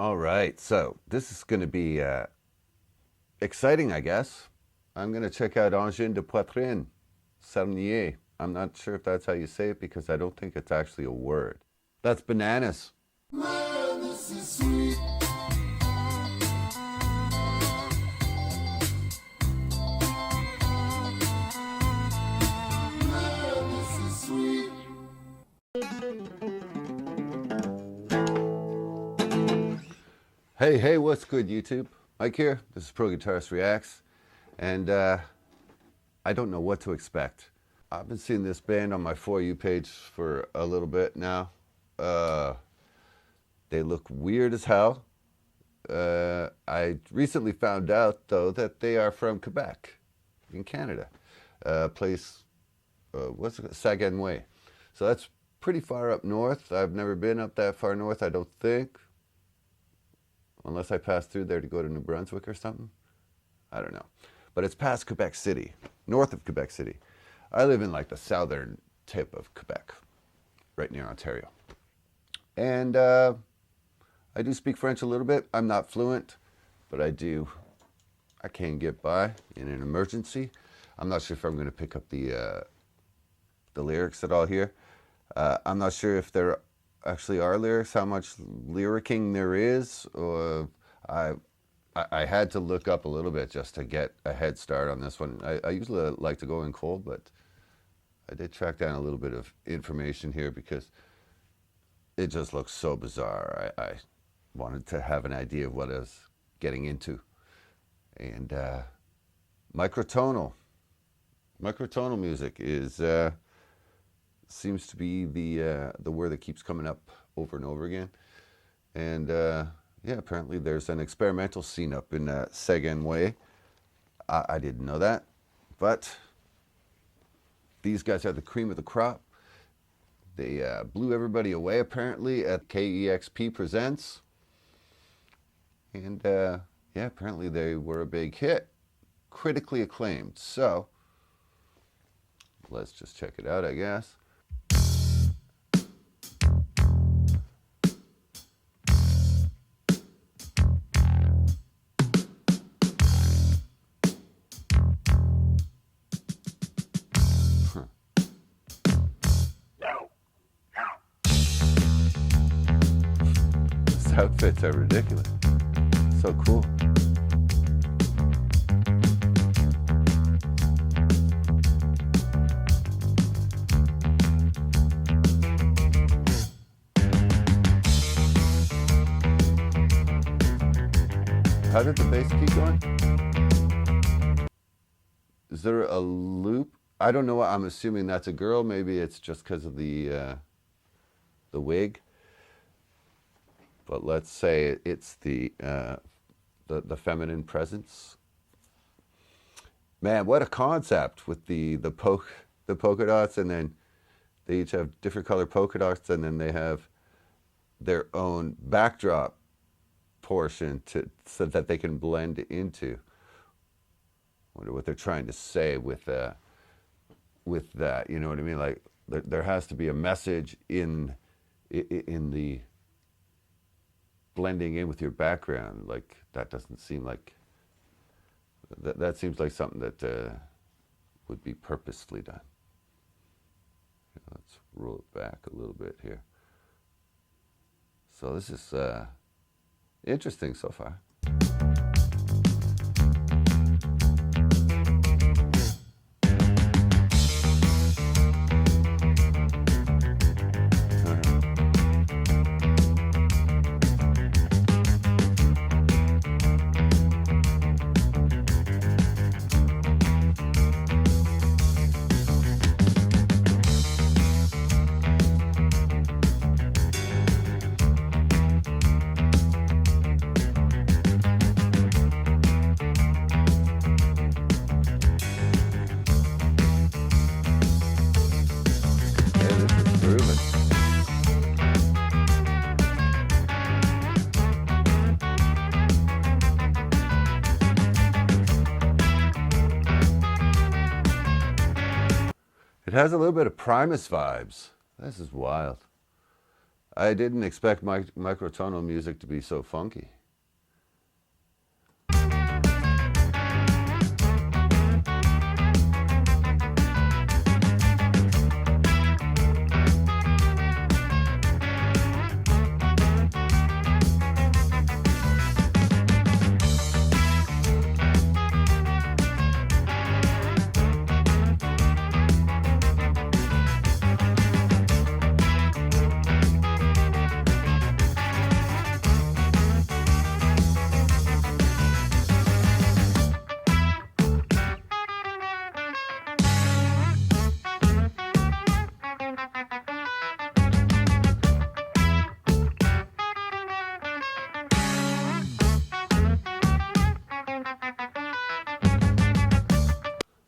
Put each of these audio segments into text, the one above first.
All right, so this is going to be exciting, I guess. I'm going to check out Angine de Poitrine, Sarniezz. I'm not sure if that's how you say it because I don't think it's actually a word. That's bananas. Man, this is sweet. Man, this is sweet. Hey, what's good, YouTube? Mike here. This is Pro Guitarist Reacts, and I don't know what to expect. I've been seeing this band on my For You page for a little bit now. They look weird as hell. I recently found out, though, that they are from Quebec, in Canada. Place, what's it? Saguenay. So that's pretty far up north. I've never been up that far north, I don't think. Unless I pass through there to go to New Brunswick or something. I don't know. But it's past Quebec City, north of Quebec City. I live in like the southern tip of Quebec, right near Ontario. And I do speak French a little bit. I'm not fluent, but I can get by in an emergency. I'm not sure if I'm going to pick up the lyrics at all here. I'm not sure if there actually are lyrics, how much lyricking there is. Or I had to look up a little bit just to get a head start on this one. I usually like to go in cold, but I did track down a little bit of information here because it just looks so bizarre. I wanted to have an idea of what I was getting into. And microtonal music is seems to be the word that keeps coming up over and over again. And yeah, apparently there's an experimental scene up in Saguenay. I didn't know that, but these guys are the cream of the crop. They blew everybody away apparently at KEXP Presents. And yeah, apparently they were a big hit, critically acclaimed. So let's just check it out, I guess. These outfits are ridiculous. So cool. How did the bass keep going? Is there a loop? I don't know. I'm assuming that's a girl. Maybe it's just because of the wig. But let's say it's the feminine presence. Man, what a concept with the polka dots, and then they each have different color polka dots, and then they have their own backdrop portion so that they can blend into. Wonder what they're trying to say with that. You know what I mean? Like there has to be a message in the blending in with your background. Like that doesn't seem like that seems like something that would be purposefully done. Let's roll it back a little bit here. So this is interesting so far. It has a little bit of Primus vibes. This is wild. I didn't expect microtonal music to be so funky.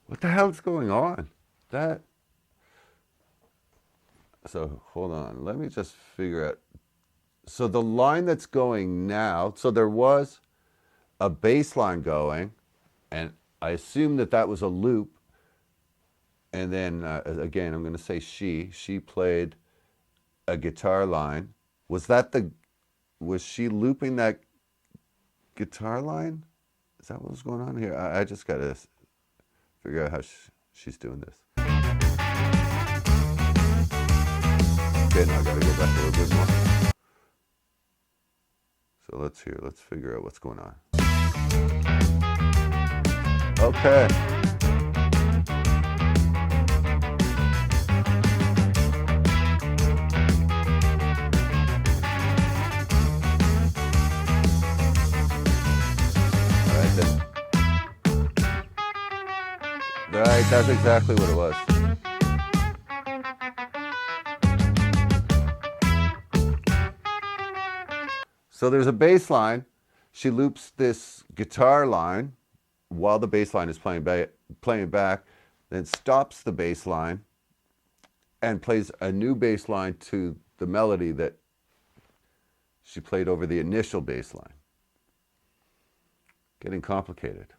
What the hell is going on? That. So hold on. Let me just figure out. So the line that's going now. So there was a bass line going, and I assume that that was a loop. And then again, I'm going to say she. She played a guitar line. Was that the? Was she looping that guitar line? Is that what was going on here? I just got to figure out how she's doing this. Okay, now I gotta go back a little bit more. So let's figure out what's going on. Okay. All right then. Right, that's exactly what it was. So there's a bass line. She loops this guitar line while the bass line is playing back, then stops the bass line and plays a new bass line to the melody that she played over the initial bass line. Getting complicated,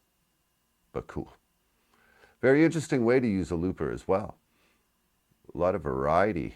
but cool. Very interesting way to use a looper as well. A lot of variety.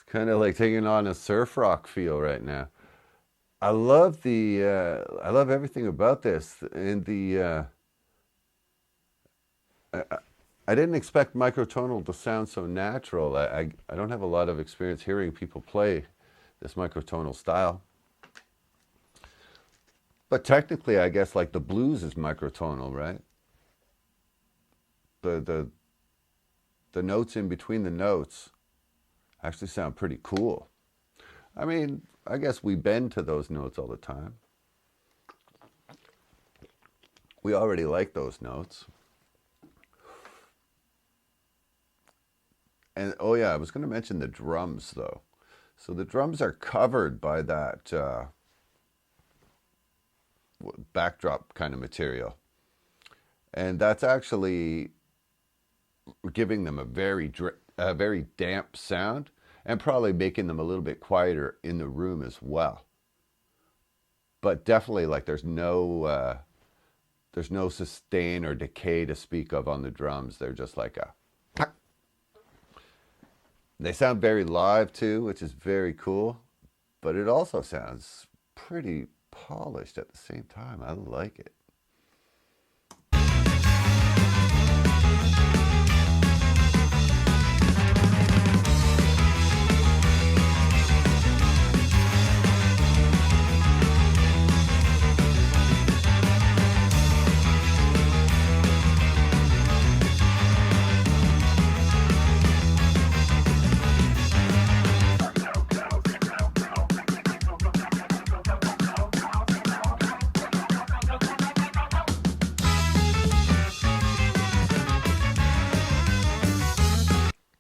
Kind of like taking on a surf rock feel right now. I love everything about this. And I didn't expect microtonal to sound so natural. I don't have a lot of experience hearing people play this microtonal style. But technically, I guess like the blues is microtonal, right? The notes in between the notes actually sound pretty cool. I mean, I guess we bend to those notes all the time. We already like those notes. And oh yeah, I was going to mention the drums though. So the drums are covered by that backdrop kind of material. And that's actually giving them a very damp sound, and probably making them a little bit quieter in the room as well. But definitely, like, there's no sustain or decay to speak of on the drums. They're just like a. They sound very live too, which is very cool. But it also sounds pretty polished at the same time. I like it.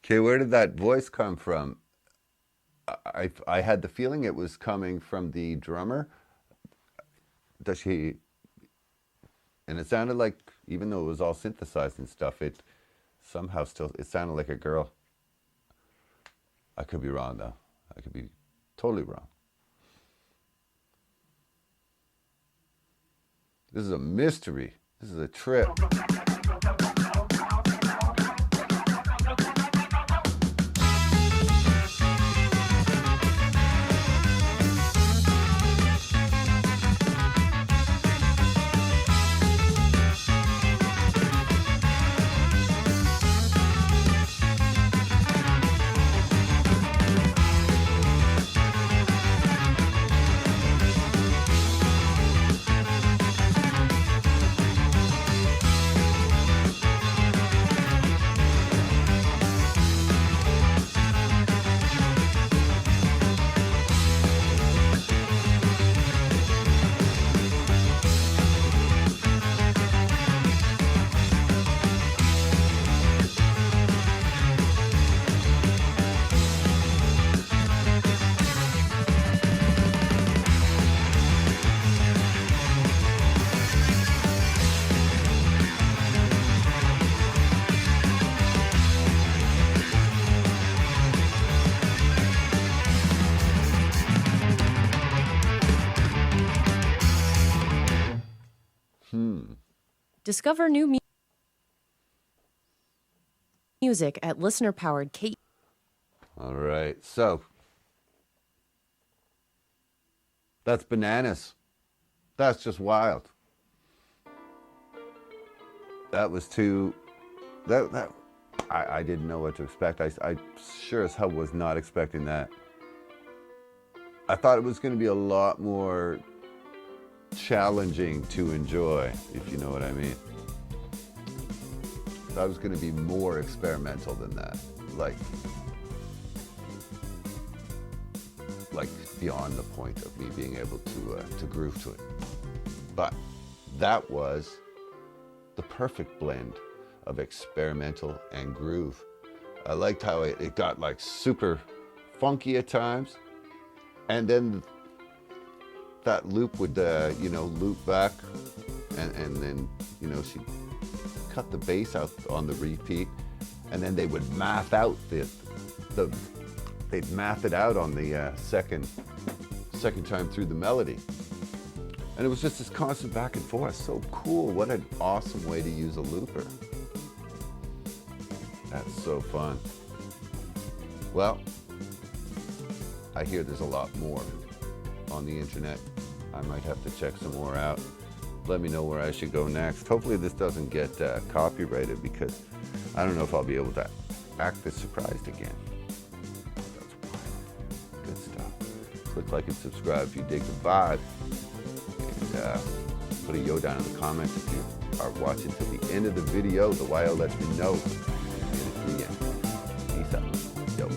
Okay, where did that voice come from? I had the feeling it was coming from the drummer. And it sounded like, even though it was all synthesized and stuff, it somehow it sounded like a girl. I could be wrong though. I could be totally wrong. This is a mystery. This is a trip. Discover new music at listener-powered K. All right, so that's bananas. That's just wild. That was too. I didn't know what to expect. I sure as hell was not expecting that. I thought it was going to be a lot more challenging to enjoy, if you know what I mean. I was going to be more experimental than that, like beyond the point of me being able to groove to it. But that was the perfect blend of experimental and groove. I liked how it got like super funky at times, and then that loop would loop back, and then she cut the bass out on the repeat, and then they would math out they'd math it out on the second time through the melody, and it was just this constant back and forth. So cool! What an awesome way to use a looper. That's so fun. Well, I hear there's a lot more on the internet. I might have to check some more out. Let me know where I should go next. Hopefully this doesn't get copyrighted, because I don't know if I'll be able to act this surprised again. That's wild. Good stuff. Click like and subscribe if you dig the vibe. And put a yo down in the comments if you are watching to the end of the video. The YO lets me know. And it's the end. Peace out. Yo.